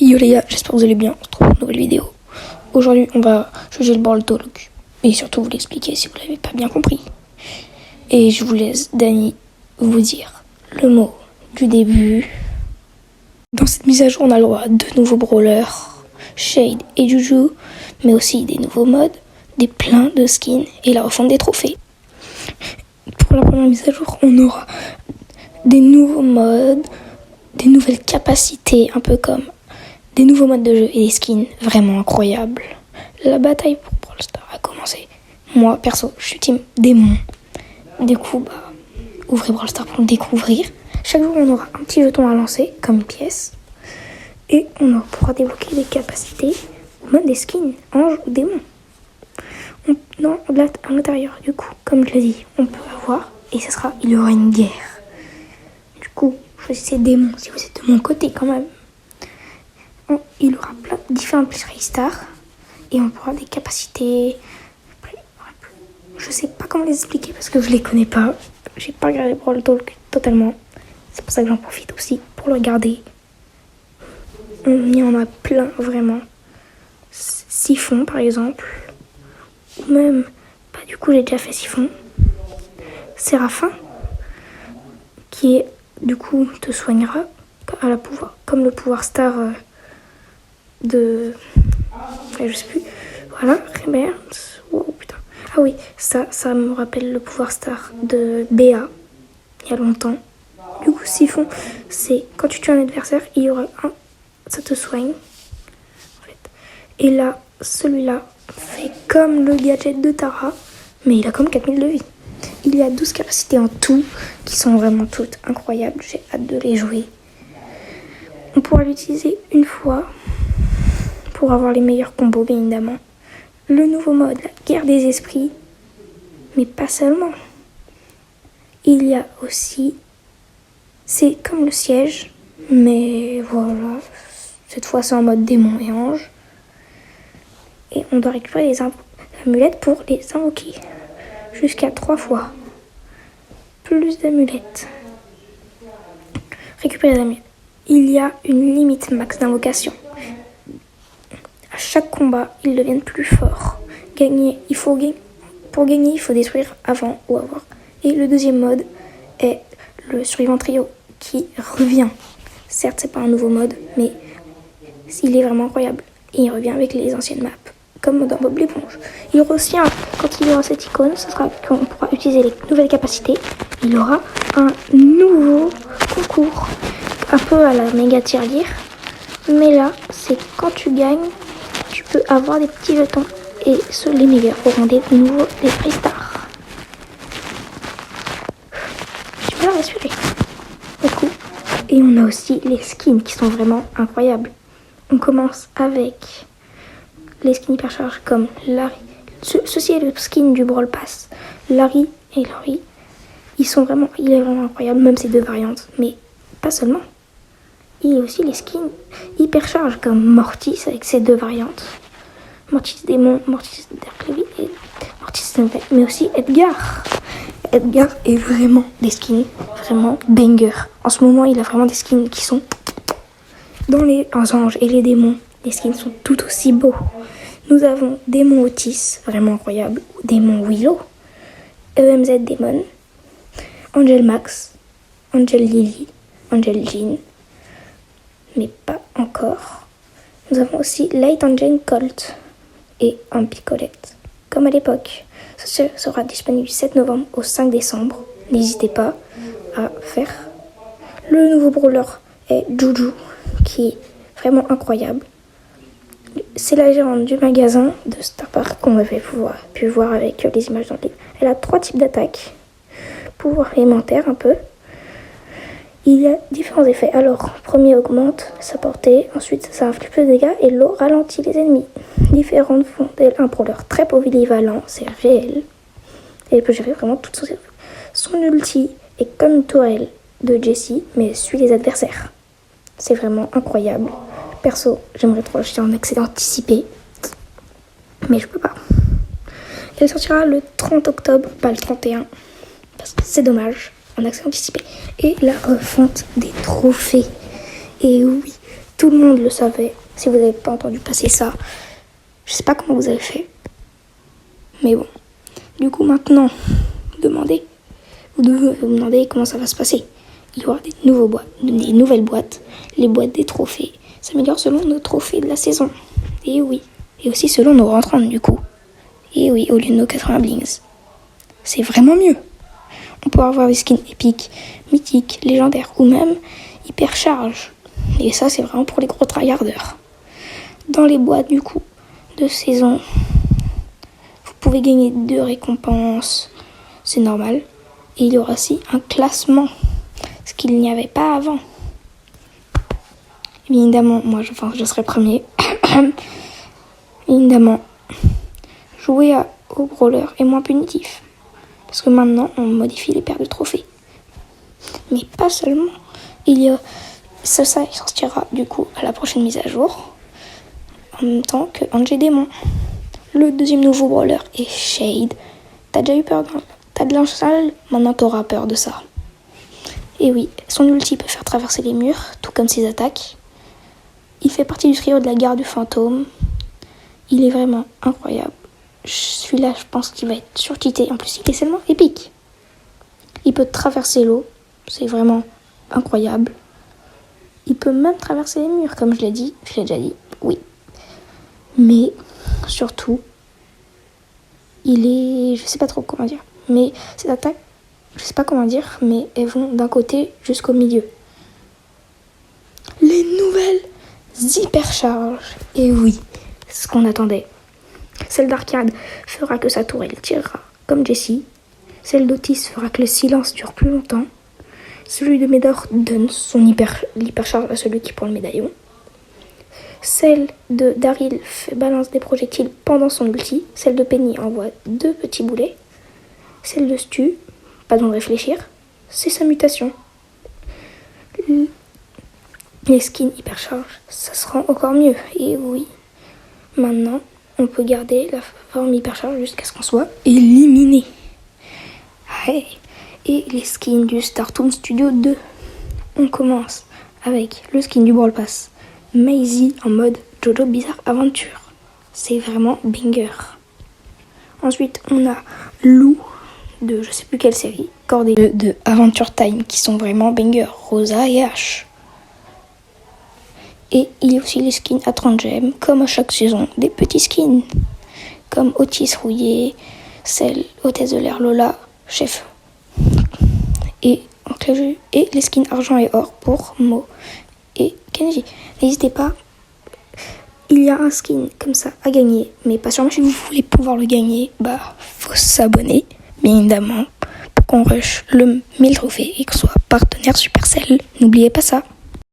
Yo les gars, j'espère que vous allez bien. On se retrouve pour une nouvelle vidéo. Aujourd'hui, on va juger le Brawl Talk et surtout vous l'expliquer si vous l'avez pas bien compris. Et je vous laisse Dani vous dire le mot du début. Dans cette mise à jour, on a le droit à 2 nouveaux brawlers, Shade et Juju, mais aussi des nouveaux modes, des pleins de skins et la refonte des trophées. Pour la première mise à jour, on aura des nouveaux modes, des nouvelles capacités, un peu comme des nouveaux modes de jeu et des skins vraiment incroyables. La bataille pour Brawl Stars a commencé. Moi, perso, je suis team démon. Du coup, ouvrez Brawl Stars pour le découvrir. Chaque jour, on aura un petit jeton à lancer, comme une pièce. Et on pourra débloquer des capacités, ou même des skins, anges ou démons. À l'intérieur, du coup, comme je l'ai dit, on peut avoir, et il y aura une guerre. Du coup, choisissez démon si vous êtes de mon côté quand même. Il y aura plein de différentes stars et on pourra des capacités. Je sais pas comment les expliquer parce que je les connais pas. J'ai pas regardé Brawl Talk totalement. C'est pour ça que j'en profite aussi pour le regarder. Il y en a plein vraiment. Siphon par exemple. Ou même, du coup j'ai déjà fait Siphon. Séraphin qui du coup te soignera comme le pouvoir star je sais plus. Voilà, Rebirth. Oh putain. Ah oui, ça me rappelle le pouvoir star de Béa, il y a longtemps. Du coup, Siphon, c'est quand tu tues un adversaire, il y aura ça te soigne. En fait. Et là, celui-là fait comme le gadget de Tara, mais il a comme 4000 de vie. Il y a 12 capacités en tout, qui sont vraiment toutes incroyables. J'ai hâte de les jouer. On pourra l'utiliser une fois pour avoir les meilleurs combos, bien évidemment. Le nouveau mode, la guerre des esprits, mais pas seulement. Il y a aussi, c'est comme le siège, mais voilà, cette fois c'est en mode démon et ange. Et on doit récupérer les amulettes pour les invoquer, jusqu'à 3 fois. Plus d'amulettes. Récupérer les amulettes. Il y a une limite max d'invocation. À chaque combat, ils deviennent plus forts. Pour gagner, il faut détruire avant ou avoir. Et le deuxième mode est le survivant trio qui revient. Certes, c'est pas un nouveau mode, mais il est vraiment incroyable. Et il revient avec les anciennes maps, comme dans Bob l'éponge. Il y aura aussi, quand il y aura cette icône, ce sera qu'on pourra utiliser les nouvelles capacités. Il y aura un nouveau concours, un peu à la méga tirelire. Mais là, c'est quand tu gagnes, tu peux avoir des petits jetons et les meilleurs auront des freestars. Je vais la respirer. Beaucoup. Et on a aussi les skins qui sont vraiment incroyables. On commence avec les skins hypercharge comme Larry. Ceci est le skin du Brawl Pass. Larry et Larry, il est vraiment incroyable, même ces 2 variantes. Mais pas seulement. Il y a aussi les skins hypercharge comme Mortis avec ses 2 variantes. Mortis démon, Mortis Dark Levy et Mortis Snoopet, mais aussi Edgar. Edgar est vraiment des skins vraiment banger. En ce moment, il a vraiment des skins qui sont dans les anges et les démons. Les skins sont tout aussi beaux. Nous avons Démon Otis, vraiment incroyable, Démon Willow, EMZ Démon, Angel Max, Angel Lily, Angel Jean, mais pas encore. Nous avons aussi Light Engine Colt et un Picolette, comme à l'époque. Ce sera disponible du 7 novembre au 5 décembre. N'hésitez pas à faire. Le nouveau brawler est Juju, qui est vraiment incroyable. C'est la gérante du magasin de Star Park qu'on avait pu voir avec les images dans le livre. Elle a 3 types d'attaques. Pouvoir élémentaire un peu. Il y a différents effets. Alors, premier augmente sa portée, ensuite ça inflige plus de dégâts et l'eau ralentit les ennemis. Différentes font d'elle un brawler très polyvalent, c'est réel. Et elle peut gérer vraiment toutes son cerveau. Son ulti est comme une tourelle de Jessie, mais suit les adversaires. C'est vraiment incroyable. Perso, j'aimerais trop l'acheter en accès anticipé, mais je peux pas. Elle sortira le 30 octobre, pas le 31, parce que c'est dommage. En accès anticipé. Et la refonte des trophées. Et oui, Tout le monde le savait. Si vous n'avez pas entendu passer ça, je sais pas comment vous avez fait. Mais bon. Du coup, maintenant, vous devez vous demander comment ça va se passer. Il y aura des nouvelles boîtes. Les boîtes des trophées s'améliorent selon nos trophées de la saison. Et oui. Et aussi selon nos rentrants, du coup. Et oui, au lieu de nos 80 blings. C'est vraiment mieux. On peut avoir des skins épiques, mythiques, légendaires ou même hypercharge. Et ça, c'est vraiment pour les gros tryharders. Dans les boîtes, du coup, de saison, vous pouvez gagner 2 récompenses. C'est normal. Et il y aura aussi un classement, ce qu'il n'y avait pas avant. Évidemment, moi, je serai premier. Évidemment, jouer au brawler est moins punitif. Parce que maintenant, on modifie les paires de trophées. Mais pas seulement. Ça sortira du coup à la prochaine mise à jour. En même temps que Angé Démon. Le deuxième nouveau brawler est Shade. T'as déjà eu peur t'as de l'install, maintenant t'auras peur de ça. Et oui, son ulti peut faire traverser les murs, tout comme ses attaques. Il fait partie du trio de la garde du fantôme. Il est vraiment incroyable. Celui-là, je pense qu'il va être surcheaté. En plus, il est seulement épique. Il peut traverser l'eau. C'est vraiment incroyable. Il peut même traverser les murs, comme je l'ai déjà dit. Oui. Mais, surtout, je sais pas trop comment dire. Mais ces attaques, je sais pas comment dire, mais elles vont d'un côté jusqu'au milieu. Les nouvelles hypercharges. Et oui, c'est ce qu'on attendait. Celle d'Arcade fera que sa tourelle tirera comme Jessie. Celle d'Otis fera que le silence dure plus longtemps. Celui de Médor donne l'hypercharge à celui qui prend le médaillon. Celle de Daryl balance des projectiles pendant son ulti. Celle de Penny envoie 2 petits boulets. Celle de Stu, pas besoin de réfléchir, c'est sa mutation. Les skins hypercharge, ça se rend encore mieux. Et oui, maintenant, on peut garder la forme hypercharge jusqu'à ce qu'on soit éliminé. Ouais. Et les skins du Startoon Studio 2. On commence avec le skin du Brawl Pass. Maisie en mode Jojo Bizarre Aventure. C'est vraiment banger. Ensuite, on a Lou de je sais plus quelle série. Cordélia de Adventure Time qui sont vraiment banger. Rosa et Ash. Et il y a aussi les skins à 30 gemmes, comme à chaque saison, des petits skins. Comme Otis Rouillé, celle Hôtesse de l'air Lola, Chef. Et les skins argent et or pour Mo et Kenji. N'hésitez pas, il y a un skin comme ça à gagner, mais pas sûrement si vous voulez pouvoir le gagner, faut s'abonner, bien évidemment, pour qu'on rush le 1000 trophées et qu'on soit partenaire Supercell. N'oubliez pas ça.